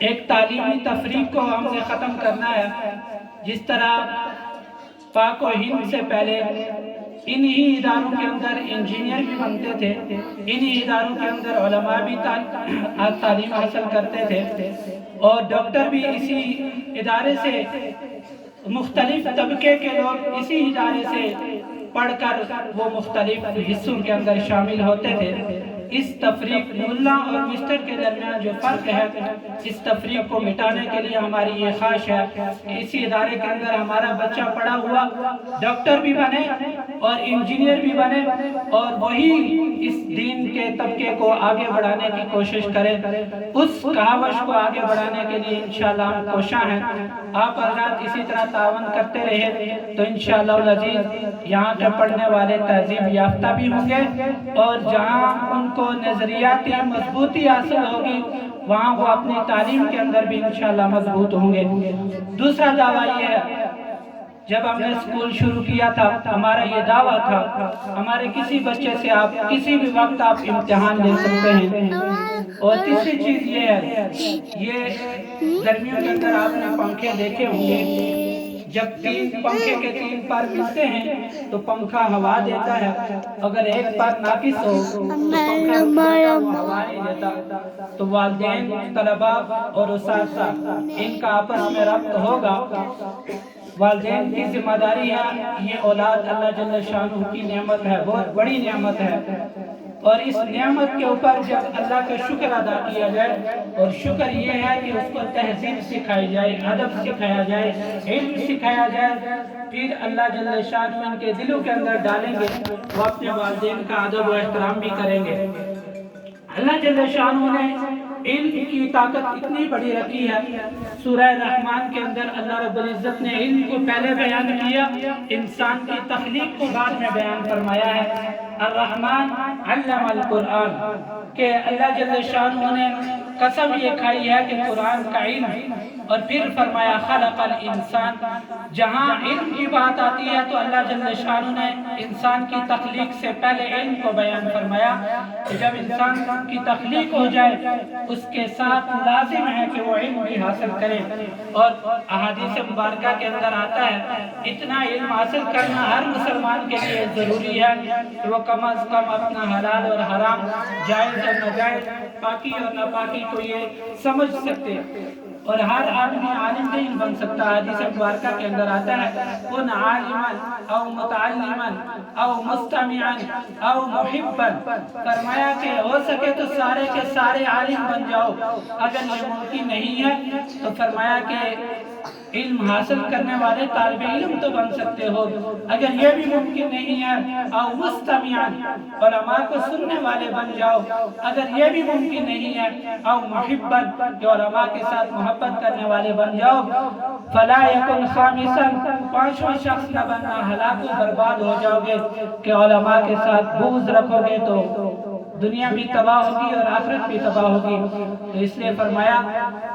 ایک تعلیمی تفریق کو ہم نے ختم کرنا ہے۔ جس طرح پاک و ہند سے پہلے انہی اداروں کے اندر انجینئر بھی بنتے تھے، انہی اداروں کے اندر علماء بھی تعلیم حاصل کرتے تھے، اور ڈاکٹر بھی اسی ادارے سے، مختلف طبقے کے لوگ اسی ادارے سے پڑھ کر وہ مختلف حصوں کے اندر شامل ہوتے تھے۔ اس تفریق ملا اور مسٹر کے درمیان جو فرق ہے، اس تفریق کو مٹانے کے لیے ہماری یہ خواہش ہے کہ اسی ادارے کے اندر ہمارا بچہ پڑھا ہوا ڈاکٹر بھی بنے اور انجینئر بھی بنے، اور وہی اس دین کے طبقے کو آگے بڑھانے کی کوشش کرے۔ اس کاوش کو آگے بڑھانے کے لیے انشاءاللہ ہم کوشاں ہیں۔ آپ حضرات اسی طرح تعاون کرتے رہے تو انشاءاللہ العزیز یہاں کے پڑھنے والے تہذیب یافتہ بھی ہوں گے، اور جہاں ان کو نظریاتی مضبوطی حاصل ہوگی وہاں وہ اپنی تعلیم کے اندر بھی انشاءاللہ مضبوط ہوں گے۔ دوسرا دعویٰ یہ ہے، جب ہم نے اسکول شروع کیا تھا ہمارا یہ دعویٰ تھا ہمارے کسی بچے سے آپ کسی بھی وقت آپ امتحان لے سکتے ہیں۔ اور تیسری چیز یہ ہے، یہ گرمیوں کے اندر آپ نے پنکھے دیکھے ہوں گے، جب تین پنکھے کے تین پر ملتے ہیں تو پنکھا ہوا دیتا ہے، اگر ایک پر ناقص ہو تو پنکھا ہوا نہیں دیتا۔ تو والدین، طلباء اور اساتذہ ان کا آپس میں ربط ہوگا۔ والدین کی ذمہ داری ہے، یہ اولاد اللہ جل شانہ کی نعمت ہے، بہت بڑی نعمت ہے، اور اس نعمت کے اوپر جب اللہ کا شکر ادا کیا جائے، اور شکر یہ ہے کہ اس کو تہذیب سکھائی جائے، ادب سکھایا جائے، علم سکھایا جائے، پھر اللہ جل شانہ ان کے دلوں کے اندر ڈالیں گے، وہ اپنے والدین کا ادب و احترام بھی کریں گے۔ اللہ جل شانہ نے علم کی طاقت اتنی بڑی رکھی ہے، سورہ رحمان کے اندر اللہ رب العزت نے علم کو پہلے بیان کیا، انسان کی تخلیق کو بعد میں بیان فرمایا ہے۔ الرحمن علم القرآن، کہ اللہ جل شانہ نے قسم یہ کھائی ہے کہ قرآن کا علم، اور پھر فرمایا خلق الانسان۔ جہاں علم کی بات آتی ہے تو اللہ جل شانہ نے انسان کی تخلیق سے پہلے علم کو بیان فرمایا کہ جب انسان کی تخلیق ہو جائے اس کے ساتھ لازم ہے کہ وہ علم بھی حاصل کرے، اور احادیث مبارکہ کے اندر آتا ہے اتنا علم حاصل کرنا ہر مسلمان کے لیے ضروری ہے کہ وہ کم از کم اپنا حلال اور حرام، جائز اور ناجائز، پاکی اور ناپاکی کو یہ سمجھ سکتے، اور ہر آدمی عالم نہیں بن سکتا۔ حدیث مبارکہ کے اندر آتا ہے کن عالما او متعلما او مستمعا او محبا، فرمایا کہ ہو سکے تو سارے کے سارے عالم بن جاؤ، اگر یہ ممکن نہیں ہے تو فرمایا کہ علم حاصل کرنے والے طالب علم تو بن سکتے ہو، اگر یہ بھی ممکن نہیں ہے او مستمعا، علماء کو سننے والے بن جاؤ، اگر یہ بھی ممکن نہیں ہے او محبا، جو علماء کے ساتھ محبت کرنے والے بن جاؤ، فلا یکن خامسا، پانچواں شخص نہ بننا، ہلاک و برباد ہو جاؤ گے کہ علماء کے ساتھ بغض رکھو گے تو دنیا بھی تباہ ہوگی اور آخرت بھی تباہ ہوگی۔ تو اس لیے فرمایا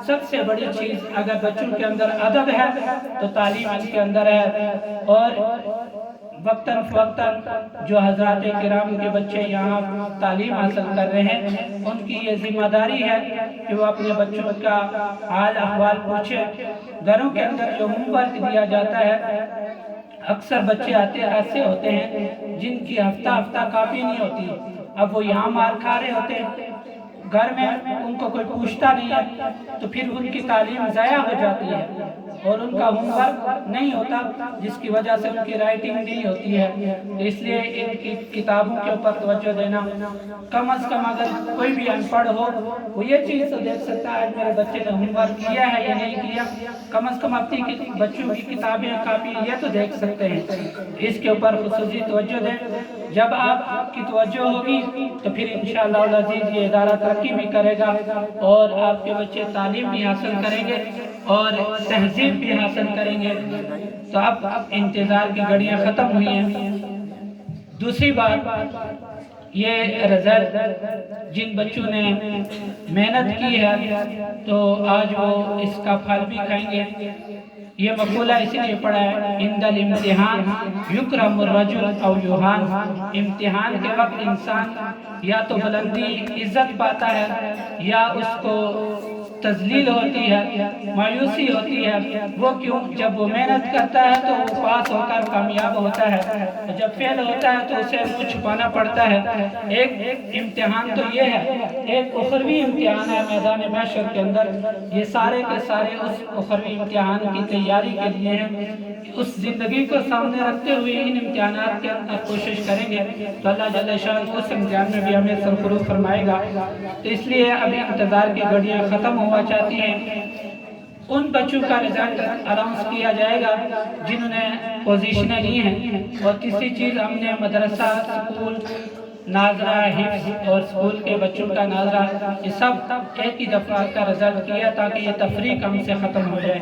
سب سے بڑی چیز اگر بچوں کے اندر ادب ہے تو تعلیم اس کے اندر ہے، اور وقتاً فوقتاً جو حضرات کرام کے بچے یہاں تعلیم حاصل کر رہے ہیں ان کی یہ ذمہ داری ہے کہ وہ اپنے بچوں کا حال احوال پوچھیں۔ گھروں کے اندر جو ہوم ورک دیا جاتا ہے، اکثر بچے ایسے ہوتے ہیں جن کی ہفتہ ہفتہ کاپی نہیں ہوتی، اب وہ یہاں مار کھا رہے ہوتے ہیں، گھر میں ان کو کوئی پوچھتا نہیں ہے، تو پھر ان کی تعلیم ضائع ہو جاتی ہے اور ان کا ہوم ورک نہیں ہوتا، جس کی وجہ سے ان کی رائٹنگ نہیں ہوتی ہے۔ اس لیے ان کی کتابوں کے اوپر توجہ دینا، کم از کم اگر کوئی بھی ان پڑھ ہو وہ یہ چیز تو دیکھ سکتا ہے میرے بچے نے ہوم ورک کیا ہے یا نہیں کیا، کم از کم اپنی بچوں کی کتابیں کاپی یہ تو دیکھ سکتے ہیں، اس کے اوپر خصوصی توجہ دیں۔ جب آپ کی توجہ ہوگی تو پھر انشاءاللہ العزیز یہ ادارہ ترقی بھی کرے گا، اور آپ کے بچے تعلیم بھی حاصل کریں گے اور تہذیب بھی حاصل کریں گے۔ تو اب انتظار کی گھڑیاں ختم ہوئی ہیں۔ دوسری بات یہ رزلٹ، جن بچوں نے محنت کی ہے تو آج وہ اس کا پھل بھی کھائیں گے۔ یہ مقولہ اسی لیے پڑھا ہے عند الامتحان یکرم الرجل او یوہان، امتحان کے وقت انسان یا تو بلندی عزت پاتا ہے یا اس کو تذلیل ہوتی ہے، مایوسی ہوتی ہے، وہ کیوں؟ جب وہ محنت کرتا ہے تو وہ پاس ہو کر کامیاب ہوتا ہے، جب فیل ہوتا ہے تو اسے منہ چھپانا پڑتا ہے۔ ایک امتحان تو یہ ہے، ایک اخروی امتحان ہے میدان محشر کے اندر۔ یہ سارے کے سارے اس اخروی امتحان کی تیاری کے لیے ہیں، اس زندگی کو سامنے رکھتے ہوئے ان امتحانات کے اندر کوشش کریں گے تو اللہ جل شانہ اس امتحان میں بھی ہمیں سرفروز فرمائے گا۔ تو اس لیے ابھی انتظار کی گھڑیاں ختم ہوا چاہتی ہیں، ان بچوں کا رزلٹ اناؤنس کیا جائے گا جنہوں نے پوزیشنیں لی ہیں۔ اور تیسری چیز، ہم نے مدرسہ، سکول، ناظرہ، حفظ اور سکول کے بچوں کا ناظرہ، یہ سب ایک ہی دفعہ کا رزلٹ کیا تاکہ یہ تفریق ہم سے ختم ہو جائے۔